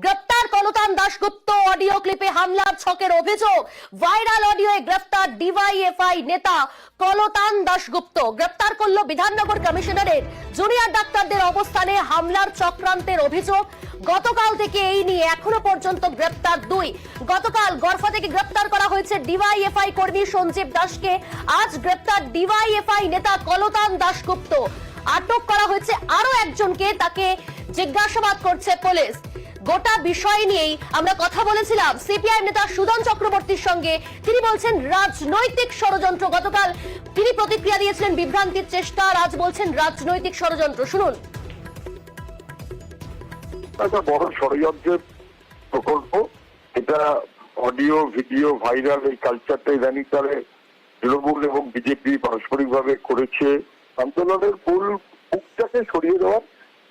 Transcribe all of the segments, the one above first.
গ্রেপ্তার কলতান দাশগুপ্ত, অডিও ক্লিপে হামলার ছকের অভিযোগ, ভাইরাল অডিওয়ে গ্রেপ্তার ডিওয়াইএফআই নেতা কলতান দাশগুপ্ত। গ্রেপ্তার করল বিধাননগর কমিশনারের জুনিয়র ডাক্তারদের অবস্থানে হামলার চক্রান্তের অভিযোগ। গতকাল থেকে এই নিয়ে এখনো পর্যন্ত গ্রেপ্তার 2। গতকাল গড়ফা থেকে গ্রেপ্তার করা হয়েছে ডিওয়াইএফআই কর্মী সঞ্জীব দাসকে। আজ গ্রেপ্তার ডিওয়াইএফআই নেতা কলতান দাশগুপ্ত। আটক করা হয়েছে আরো একজনকে, তাকে জিজ্ঞাসাবাদ করছে পুলিশ। গোটা বিষয় নিয়েই আমরা কথা বলেছিলাম সিপিআইএম নেতা সুদন চক্রবর্তীর সঙ্গে। তিনি বলছেন রাজনৈতিক ষড়যন্ত্র। গতকাল তিনি প্রতিক্রিয়া দিয়েছিলেন বিভ্রান্তির চেষ্টা, আজ বলছেন রাজনৈতিক ষড়যন্ত্র। শুনুন। একটা বড় ষড়যন্ত্রের প্রকল্প এটা। অডিও ভিডিও ভাইরাল এই কালচারটা ইদানিংকালে তৃণমূল এবং বিজেপি পারস্পরিকভাবে করেছে। আন্দোলনের মূল মুখটাকে সরিয়ে দেওয়ার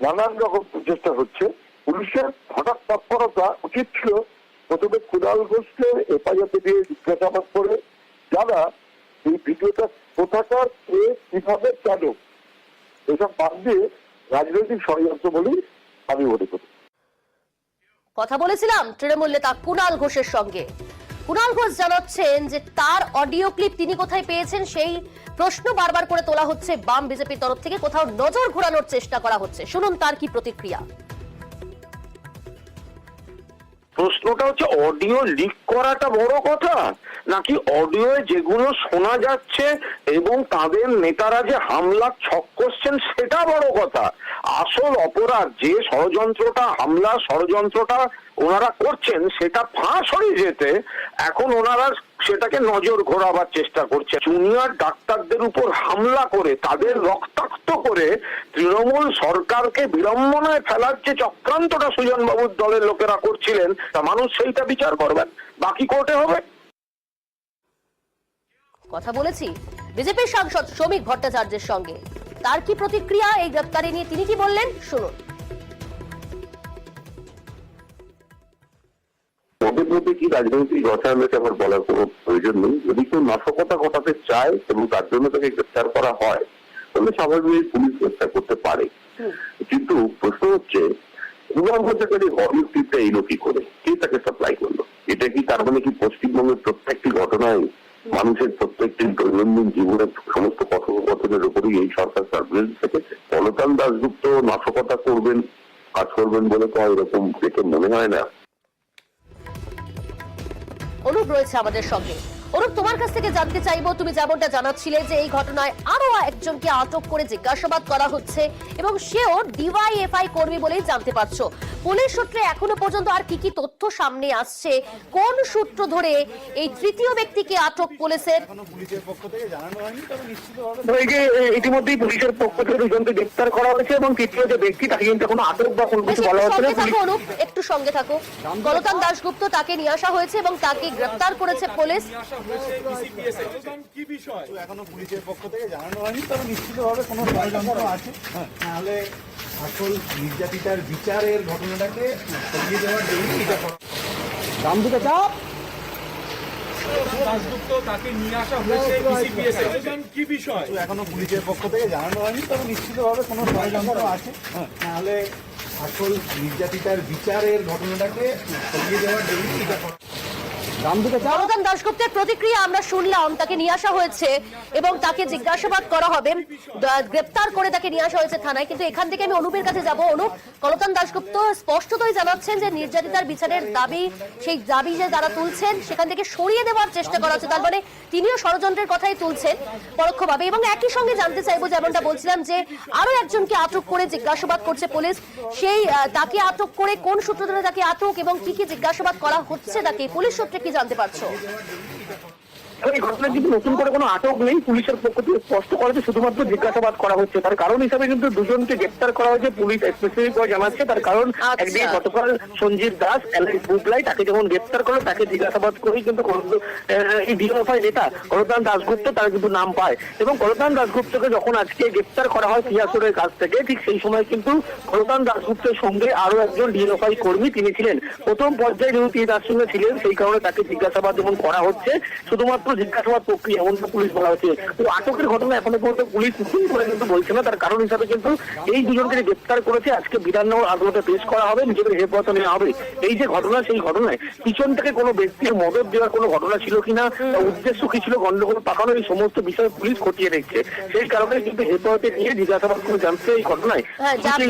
নানান রকম প্রচেষ্টা হচ্ছে। পুলিশের হঠাৎ তৎপরতা উচিত ছিল প্রথমে কুণাল ঘোষকে এফআইআর দিয়ে জিজ্ঞাসাবাদ করে যারা এই ভিডিওটা কোথাকার কে কিভাবে কেন এসব বাদ দিয়ে রাজনৈতিক ষড়যন্ত্র বলেই আমি মনে করি। কথা বলেছিলাম তৃণমূল নেতা কুণাল ঘোষের সঙ্গে। কুণাল ঘোষ জানাচ্ছেন যে তার অডিও ক্লিপ তিনি কোথায় পেয়েছেন সেই প্রশ্ন বারবার করে তোলা হচ্ছে বাম বিজেপির তরফ থেকে। কোথাও নজর ঘোরানোর চেষ্টা করা হচ্ছে। শুনুন তার কি প্রতিক্রিয়া। প্রশ্নটা হচ্ছে অডিও লিক করাটা বড় কথা নাকি অডিও যেগুলো শোনা যাচ্ছে এবং তাদের নেতারা যে হামলা ছক করছেন সেটা বড় কথা? আসল অপরাধ যে ষড়যন্ত্রটা, হামলা ষড়যন্ত্রটা ওনারা করছেন সেটা ফাঁস হয়ে যেতে এখন ওনারা সেটাকে নজর ঘোরাবার চেষ্টা করছে। জুনিয়র ডাক্তারদের উপর হামলা করে তাদের রক্তাক্ত করে তৃণমূল সরকারকে বিড়ম্বনায় ফেলার যে চক্রান্তটা সুজনবাবুর দলের লোকেরা করছিলেন তা মানুষ সেইটা বিচার করবেন, বাকি কোর্টে হবে। কথা বলেছি বিজেপির সাংসদ শ্রমিক ভট্টাচার্যের সঙ্গে। তার কি প্রতিক্রিয়া এই গ্রেপ্তারি নিয়ে, তিনি কি বললেন শুনুন। ওদের মধ্যে কি রাজনৈতিক রসায়ন রয়েছে আমার বলার কোনো প্রয়োজন নেই। যদি কেউ নাশকতা ঘটাতে চায় এবং তার জন্য তাকে গ্রেপ্তার করা হয় তাহলে স্বাভাবিক পুলিশ গ্রেপ্তার করতে পারে। কিন্তু প্রশ্ন হচ্ছে কুণাল ঘোষের অডিও ক্লিপটা এলো কি করে, কে তাকে সাপ্লাই করলো? এটা কি তার মানে কি পশ্চিমবঙ্গের প্রত্যেকটি ঘটনায় মানুষের প্রত্যেকটি দৈনন্দিন জীবনের সমস্ত কথোপকথনের উপরেই এই সরকার সার্ভিলেন্স থেকেছে? কলতান দাশগুপ্ত নাশকতা করবেন, কাজ করবেন বলে তো এরকম দেখে মনে হয় না। অনুপ রয়েছে আমাদের সঙ্গে। অনুপ, তোমার কাছ থেকে জানতে চাইবো, তুমি যেমনটা জানাচ্ছিলে যে এই ঘটনায় আরো একজনকে আটক করে জিজ্ঞাসাবাদ করা হচ্ছে এবং সেও ডিওয়াইএফআই কর্মী বলেই জানতে পারছো। পুলিশ সূত্রে এখনো পর্যন্ত আর কি কি তথ্য সামনে আসছে? কোন সূত্র ধরে এই তৃতীয় ব্যক্তিকে আটক পুলিশের? পুলিশের পক্ষ থেকে জানানো হয়নি, তবে নিশ্চিতভাবে ইতিমধ্যেই পুলিশের পক্ষ থেকে দুজনকে গ্রেপ্তার করা হয়েছে এবং তৃতীয় যে ব্যক্তি তাকে কিন্তু কোনো আটক বা কোনো কিছু বলা হচ্ছে না। অনুপ একটু সঙ্গে থাকো। কলতান দাশগুপ্ত তাকে নিয়ে আসা হয়েছে এবং তাকে গ্রেপ্তার করেছে পুলিশ। কি বিষয় এখনো পুলিশের পক্ষ থেকে জানানো হয়নি, তবে নিশ্চিতভাবে কোনো ষড়যন্ত্র আছে। তাহলে আসল নির্যাতিতার বিচারের ঘটনাটাকে সরিয়ে দেওয়ার জন্য এটা রামদুকে চাপ দাশগুপ্ত তাকে নিয়ে আসা হয়েছে কি বিষয় এখনো পুলিশের পক্ষ থেকে জানানো হয়নি, তবে নিশ্চিতভাবে কোনো ষড়যন্ত্র আছে। তাহলে আসল নির্যাতিতার বিচারের ঘটনাটাকে সরিয়ে দেওয়ার জন্য এটা কলতান দাশগুপ্তের প্রতিক্রিয়া আমরা শুনলাম। তাকে নিয়ে আসা হয়েছে এবং তাকে জিজ্ঞাসাবাদ করা হবে, গ্রেপ্তার করে তাকে নিয়ে আসা হয়েছে থানায়। কিন্তু এখান থেকে আমি অনুপের কাছে যাব। অনুপ, কলতান দাশগুপ্ত স্পষ্টতই জানাচ্ছেন যে নির্যাতিতার বিচারের দাবি, সেই দাবি যে যারা তুলছেন সেখান থেকে সরিয়ে দেওয়ার চেষ্টা করা হচ্ছে। তার মানে তিনিও ষড়যন্ত্রের কথাই তুলছেন পরোক্ষভাবে। এবং একই সঙ্গে জানতে চাইবো, যেমনটা বলছিলাম যে আরো একজনকে আটক করে জিজ্ঞাসাবাদ করছে পুলিশ। সেই তাকে আটক করে কোন সূত্র ধরে তাকে আটক এবং কি কি জিজ্ঞাসাবাদ করা হচ্ছে তাকে, পুলিশ সূত্রে কি জানতে পারছো? এই ঘটনায় কিন্তু নতুন করে কোনো আটক নেই। পুলিশের পক্ষ থেকে স্পষ্ট করা হয়েছে শুধুমাত্র জিজ্ঞাসাবাদ করা হচ্ছে। তার কারণ হিসাবে কিন্তু দুজনকে গ্রেপ্তার করা হয়েছে পুলিশ স্পেসিফিক জানাচ্ছে। তার কারণ একদিকে গতকাল সঞ্জীব দাস বুকলাই তাকে যখন গ্রেপ্তার করলো তাকে জিজ্ঞাসাবাদ করেই কিন্তু এই ডিওএফআই নেতা কলতান দাশগুপ্ত তার কিন্তু নাম পায় এবং কলতান দাশগুপ্তকে যখন আজকে গ্রেপ্তার করা হয় পিয়াসুরের কাছ থেকে, ঠিক সেই সময় কিন্তু কলতান দাশগুপ্তের সঙ্গে আরো একজন ডিওএফআই কর্মী তিনি ছিলেন। প্রথম পর্যায়ে যেহেতু তিনি তার সঙ্গে ছিলেন সেই কারণে তাকে জিজ্ঞাসাবাদ যেমন করা হচ্ছে। শুধুমাত্র মাত্র জিজ্ঞাসাবাদ প্রক্রিয়া এমনটা পুলিশ বলা হচ্ছে। তো আটকের ঘটনা এখনো পর্যন্ত পুলিশ কিছুই করে কিন্তু বলছে না। তার কারণ হিসাবে কিন্তু এই দুজনকে গ্রেপ্তার করেছে, আজকে বিধাননগর আদালতে পেশ করা হবে, নিজেদের হেফাজতে নেওয়া হবে। এই যে ঘটনা, সেই ঘটনায় পিছন থেকে কোনো ব্যক্তির মদত দেওয়ার কোনো ঘটনা ছিল কিনা, উদ্দেশ্য কি ছিল গন্ডগোল পাকানো, এই সমস্ত বিষয়ে পুলিশ খতিয়ে দেখছে। সেই কারণে কিন্তু হেফাজতে নিয়ে জিজ্ঞাসাবাদ করে জানছে এই ঘটনায়। যাকে